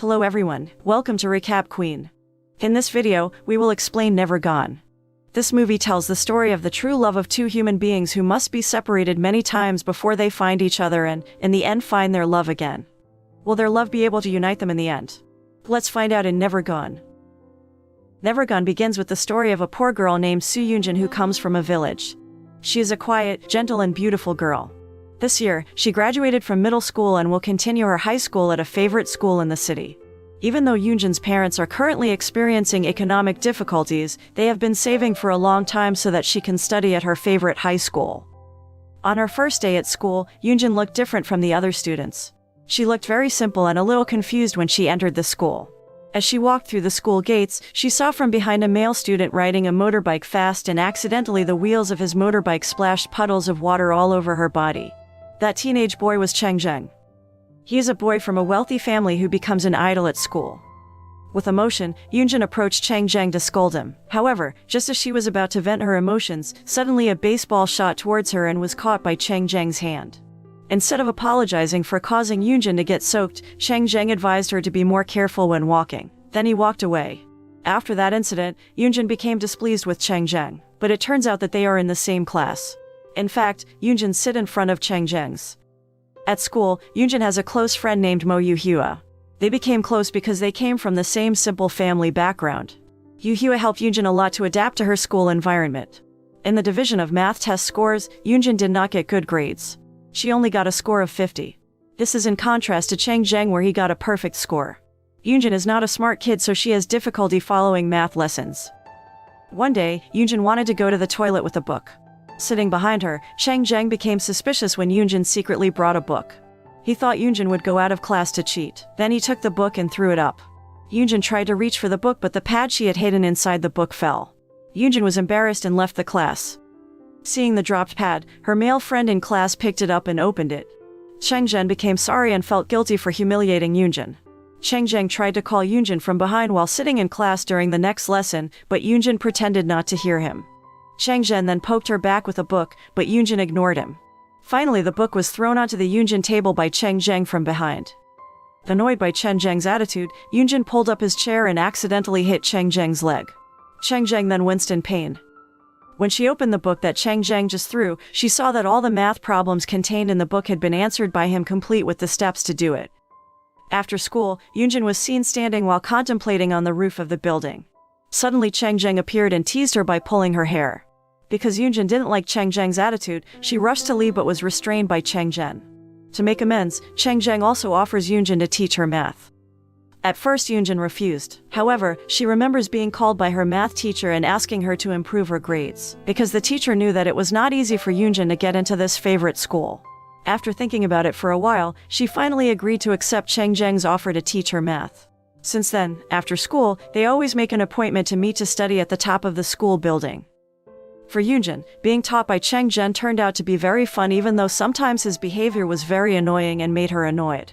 Hello everyone, welcome to Recap Queen. In this video, we will explain Never Gone. This movie tells the story of the true love of two human beings who must be separated many times before they find each other and, in the end, find their love again. Will their love be able to unite them in the end? Let's find out in Never Gone. Never Gone begins with the story of a poor girl named Soo Yoonjin who comes from a village. She is a quiet, gentle and beautiful girl. This year, she graduated from middle school and will continue her high school at a favorite school in the city. Even though Yoonjin's parents are currently experiencing economic difficulties, they have been saving for a long time so that she can study at her favorite high school. On her first day at school, Yoonjin looked different from the other students. She looked very simple and a little confused when she entered the school. As she walked through the school gates, she saw from behind a male student riding a motorbike fast, and accidentally the wheels of his motorbike splashed puddles of water all over her body. That teenage boy was Chang Zheng. He is a boy from a wealthy family who becomes an idol at school. With emotion, Yoonjin approached Chang Zheng to scold him. However, just as she was about to vent her emotions, suddenly a baseball shot towards her and was caught by Chang Zheng's hand. Instead of apologizing for causing Yoonjin to get soaked, Chang Zheng advised her to be more careful when walking. Then he walked away. After that incident, Yoonjin became displeased with Chang Zheng, but it turns out that they are in the same class. In fact, Yoonjin sit in front of Chang Zheng's. At school, Yoonjin has a close friend named Mo Yoo-hwa. They became close because they came from the same simple family background. Yoo-hwa helped Yoonjin a lot to adapt to her school environment. In the division of math test scores, Yoonjin did not get good grades. She only got a score of 50. This is in contrast to Chang Zheng where he got a perfect score. Yoonjin is not a smart kid, so she has difficulty following math lessons. One day, Yoonjin wanted to go to the toilet with a book. Sitting behind her, Chang Zheng became suspicious when Yoonjin secretly brought a book. He thought Yoonjin would go out of class to cheat. Then he took the book and threw it up. Yoonjin tried to reach for the book, but the pad she had hidden inside the book fell. Yoonjin was embarrassed and left the class. Seeing the dropped pad, her male friend in class picked it up and opened it. Chang Zheng became sorry and felt guilty for humiliating Yoonjin. Chang Zheng tried to call Yoonjin from behind while sitting in class during the next lesson, but Yoonjin pretended not to hear him. Chang Zheng then poked her back with a book, but Yoonjin ignored him. Finally, the book was thrown onto the Yoonjin table by Chang Zheng from behind. Annoyed by Chang Zheng's attitude, Yoonjin pulled up his chair and accidentally hit Chang Zheng's leg. Chang Zheng then winced in pain. When she opened the book that Chang Zheng just threw, she saw that all the math problems contained in the book had been answered by him, complete with the steps to do it. After school, Yoonjin was seen standing while contemplating on the roof of the building. Suddenly Chang Zheng appeared and teased her by pulling her hair. Because Yoonjin didn't like Chang Zheng's attitude, she rushed to leave but was restrained by Chang Zheng. To make amends, Chang Zheng also offers Yoonjin to teach her math. At first Yoonjin refused. However, she remembers being called by her math teacher and asking her to improve her grades, because the teacher knew that it was not easy for Yoonjin to get into this favorite school. After thinking about it for a while, she finally agreed to accept Chang Zheng's offer to teach her math. Since then, after school, they always make an appointment to meet to study at the top of the school building. For Yoonjin, being taught by Chang Zheng turned out to be very fun, even though sometimes his behavior was very annoying and made her annoyed.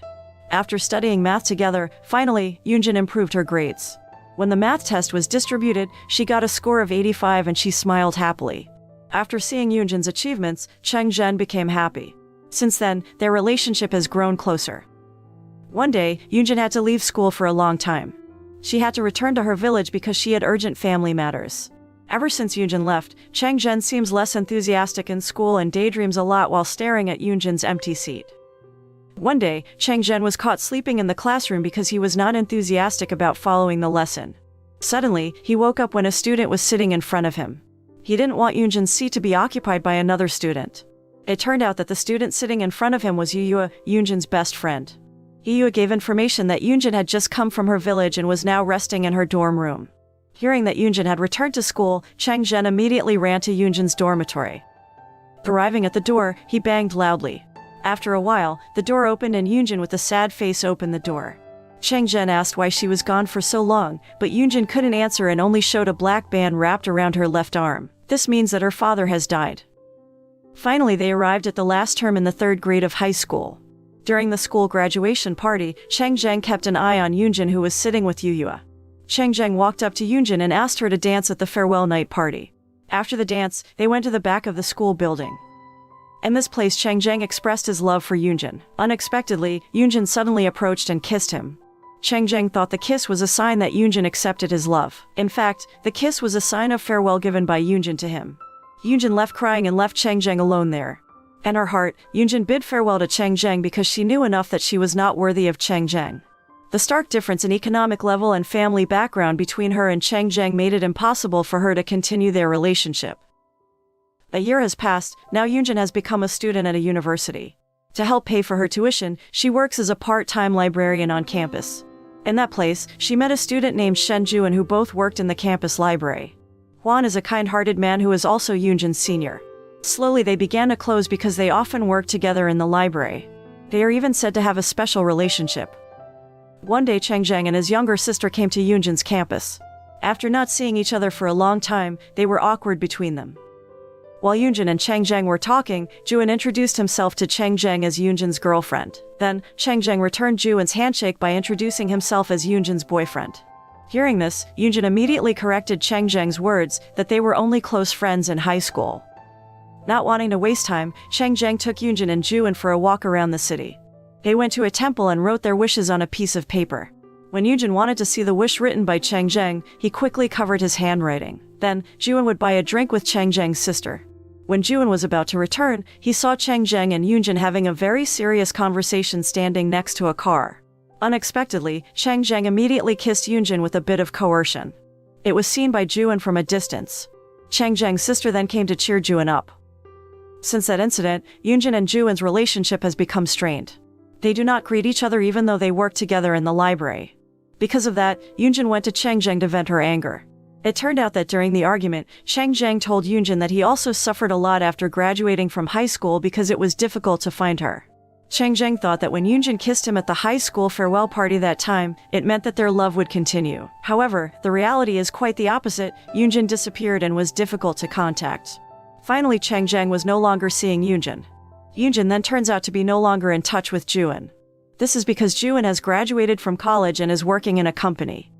After studying math together, finally, Yoonjin improved her grades. When the math test was distributed, she got a score of 85 and she smiled happily. After seeing Yoonjin's achievements, Chang Zheng became happy. Since then, their relationship has grown closer. One day, Yoonjin had to leave school for a long time. She had to return to her village because she had urgent family matters. Ever since Yoonjin left, Chang Zheng seems less enthusiastic in school and daydreams a lot while staring at Yoonjin's empty seat. One day, Chang Zheng was caught sleeping in the classroom because he was not enthusiastic about following the lesson. Suddenly, he woke up when a student was sitting in front of him. He didn't want Yoonjin's seat to be occupied by another student. It turned out that the student sitting in front of him was Yoo-hwa, Yoonjin's best friend. Yoo-hwa gave information that Yoonjin had just come from her village and was now resting in her dorm room. Hearing that Yoonjin had returned to school, Chang Zheng immediately ran to Yoonjin's dormitory. Arriving at the door, he banged loudly. After a while, the door opened and Yoonjin with a sad face opened the door. Chang Zheng asked why she was gone for so long, but Yoonjin couldn't answer and only showed a black band wrapped around her left arm. This means that her father has died. Finally, they arrived at the last term in the 3rd grade of high school. During the school graduation party, Chang Zheng kept an eye on Yoonjin, who was sitting with Yoo-hwa. Chang Zheng walked up to Yoonjin and asked her to dance at the farewell night party. After the dance, they went to the back of the school building. In this place, Chang Zheng expressed his love for Yoonjin. Unexpectedly, Yoonjin suddenly approached and kissed him. Chang Zheng thought the kiss was a sign that Yoonjin accepted his love. In fact, the kiss was a sign of farewell given by Yoonjin to him. Yoonjin left crying and left Chang Zheng alone there. In her heart, Yoonjin bid farewell to Chang Zheng because she knew enough that she was not worthy of Chang Zheng. The stark difference in economic level and family background between her and Chang Zheng made it impossible for her to continue their relationship. A year has passed. Now Yoonjin has become a student at a university. To help pay for her tuition, she works as a part-time librarian on campus. In that place, she met a student named Shen Juan who both worked in the campus library. Juan is a kind-hearted man who is also Yoonjin's senior. Slowly they began to close because they often worked together in the library. They are even said to have a special relationship. One day Chang Zheng and his younger sister came to Yoonjin's campus. After not seeing each other for a long time, they were awkward between them. While Yoonjin and Chang Zheng were talking, Juan introduced himself to Chang Zheng as Yoonjin's girlfriend. Then, Chang Zheng returned Juan's handshake by introducing himself as Yoonjin's boyfriend. Hearing this, Yoonjin immediately corrected Chang Zheng's words that they were only close friends in high school. Not wanting to waste time, Chang Zheng took Yoonjin and Juan for a walk around the city. They went to a temple and wrote their wishes on a piece of paper. When Yoonjin wanted to see the wish written by Chang Zheng, he quickly covered his handwriting. Then, Juan would buy a drink with Chang Zheng's sister. When Juan was about to return, he saw Chang Zheng and Yoonjin having a very serious conversation standing next to a car. Unexpectedly, Chang Zheng immediately kissed Yoonjin with a bit of coercion. It was seen by Juan from a distance. Chang Zheng's sister then came to cheer Juan up. Since that incident, Yoonjin and Juan's relationship has become strained. They do not greet each other even though they work together in the library. Because of that, Yoonjin went to Chang Zheng to vent her anger. It turned out that during the argument, Chang Zheng told Yoonjin that he also suffered a lot after graduating from high school because it was difficult to find her. Chang Zheng thought that when Yoonjin kissed him at the high school farewell party that time, it meant that their love would continue. However, the reality is quite the opposite. Yoonjin disappeared and was difficult to contact. Finally, Chang Zheng was no longer seeing Yoonjin. Yoonjin then turns out to be no longer in touch with Juan. This is because Juan has graduated from college and is working in a company.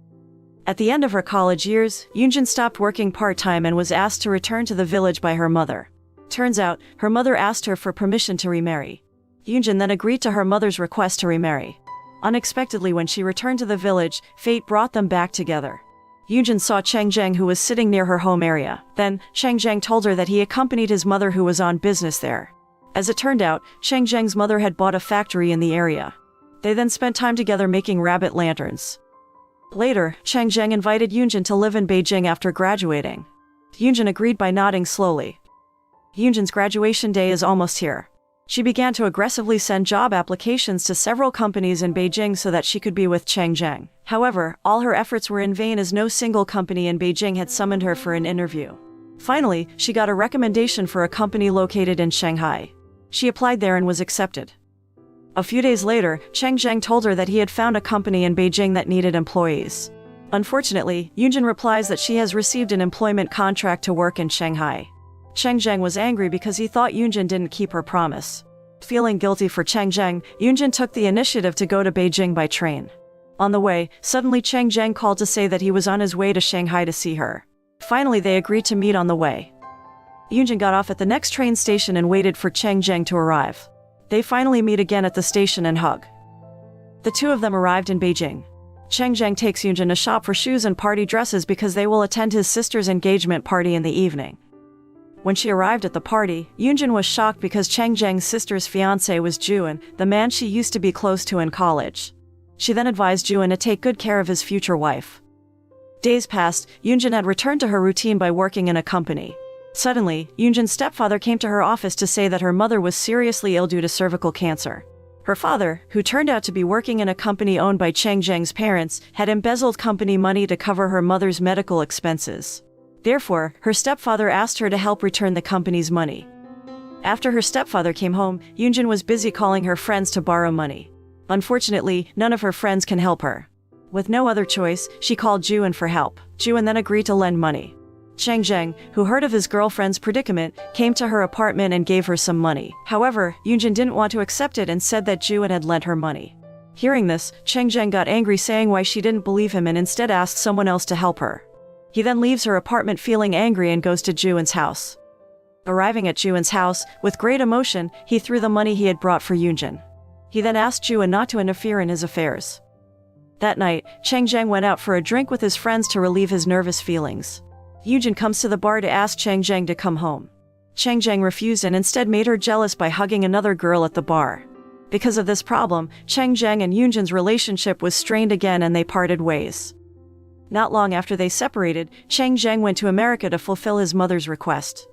At the end of her college years, Yoonjin stopped working part-time and was asked to return to the village by her mother. Turns out, her mother asked her for permission to remarry. Yoonjin then agreed to her mother's request to remarry. Unexpectedly, when she returned to the village, fate brought them back together. Yoonjin saw Chang Zheng who was sitting near her home area. Then, Chang Zheng told her that he accompanied his mother who was on business there. As it turned out, Chang Zheng's mother had bought a factory in the area. They then spent time together making rabbit lanterns. Later, Chang Zheng invited Yoonjin to live in Beijing after graduating. Yoonjin agreed by nodding slowly. Yoonjin's graduation day is almost here. She began to aggressively send job applications to several companies in Beijing so that she could be with Chang Zheng. However, all her efforts were in vain as no single company in Beijing had summoned her for an interview. Finally, she got a recommendation for a company located in Shanghai. She applied there and was accepted. A few days later, Chang Zheng told her that he had found a company in Beijing that needed employees. Unfortunately, Yoonjin replies that she has received an employment contract to work in Shanghai. Chang Zheng was angry because he thought Yoonjin didn't keep her promise. Feeling guilty for Chang Zheng, Yoonjin took the initiative to go to Beijing by train. On the way, suddenly Chang Zheng called to say that he was on his way to Shanghai to see her. Finally, they agreed to meet on the way. Yoonjin got off at the next train station and waited for Chang Zheng to arrive. They finally meet again at the station and hug. The two of them arrived in Beijing. Chang Zheng takes Yoonjin to shop for shoes and party dresses because they will attend his sister's engagement party in the evening. When she arrived at the party, Yoonjin was shocked because Chang Zheng's sister's fiancé was Juan, the man she used to be close to in college. She then advised Juan to take good care of his future wife. Days passed. Yoonjin had returned to her routine by working in a company. Suddenly, Yoonjin's stepfather came to her office to say that her mother was seriously ill due to cervical cancer. Her father, who turned out to be working in a company owned by Chang Zheng's parents, had embezzled company money to cover her mother's medical expenses. Therefore, her stepfather asked her to help return the company's money. After her stepfather came home, Yoonjin was busy calling her friends to borrow money. Unfortunately, none of her friends can help her. With no other choice, she called Juan for help. Juan then agreed to lend money. Chang Zheng, who heard of his girlfriend's predicament, came to her apartment and gave her some money. However, Yoonjin didn't want to accept it and said that Juan had lent her money. Hearing this, Chang Zheng got angry, saying why she didn't believe him and instead asked someone else to help her. He then leaves her apartment feeling angry and goes to Juan's house. Arriving at Juan's house, with great emotion, he threw the money he had brought for Yoonjin. He then asked Juan not to interfere in his affairs. That night, Chang Jiang went out for a drink with his friends to relieve his nervous feelings. Yoonjin comes to the bar to ask Chang Jiang to come home. Chang Jiang refused and instead made her jealous by hugging another girl at the bar. Because of this problem, Chang Jiang and Yoonjin's relationship was strained again and they parted ways. Not long after they separated, Chang Jiang went to America to fulfill his mother's request.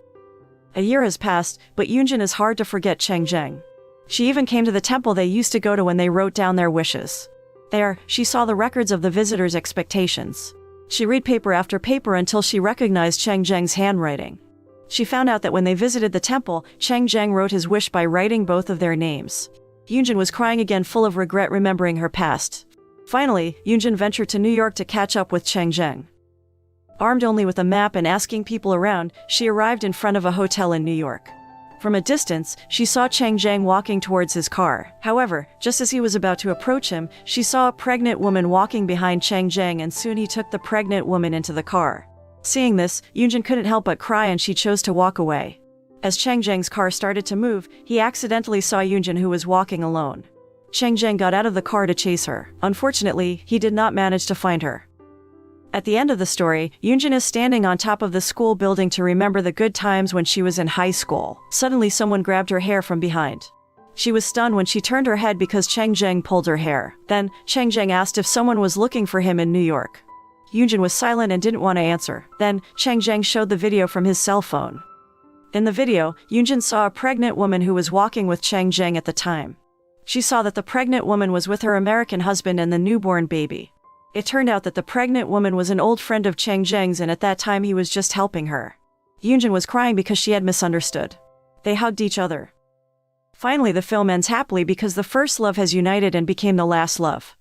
A year has passed, but Yoonjin is hard to forget Chang Jiang. She even came to the temple they used to go to when they wrote down their wishes. There, she saw the records of the visitors' expectations. She read paper after paper until she recognized Chang Jiang's handwriting. She found out that when they visited the temple, Chang Jiang wrote his wish by writing both of their names. Yoonjin was crying again, full of regret remembering her past. Finally, Yoonjin ventured to New York to catch up with Chang Jiang. Armed only with a map and asking people around, she arrived in front of a hotel in New York. From a distance, she saw Chang Jiang walking towards his car. However, just as he was about to approach him, she saw a pregnant woman walking behind Chang Jiang and soon he took the pregnant woman into the car. Seeing this, Yoonjin couldn't help but cry and she chose to walk away. As Chang Jiang's car started to move, he accidentally saw Yoonjin, who was walking alone. Chang Jiang got out of the car to chase her. Unfortunately, he did not manage to find her. At the end of the story, Yoonjin is standing on top of the school building to remember the good times when she was in high school. Suddenly someone grabbed her hair from behind. She was stunned when she turned her head because Chang Jiang pulled her hair. Then, Chang Jiang asked if someone was looking for him in New York. Yoonjin was silent and didn't want to answer. Then, Chang Jiang showed the video from his cell phone. In the video, Yoonjin saw a pregnant woman who was walking with Chang Jiang at the time. She saw that the pregnant woman was with her American husband and the newborn baby. It turned out that the pregnant woman was an old friend of Chang Jiang's and at that time he was just helping her. Yoonjin was crying because she had misunderstood. They hugged each other. Finally, the film ends happily because the first love has united and became the last love.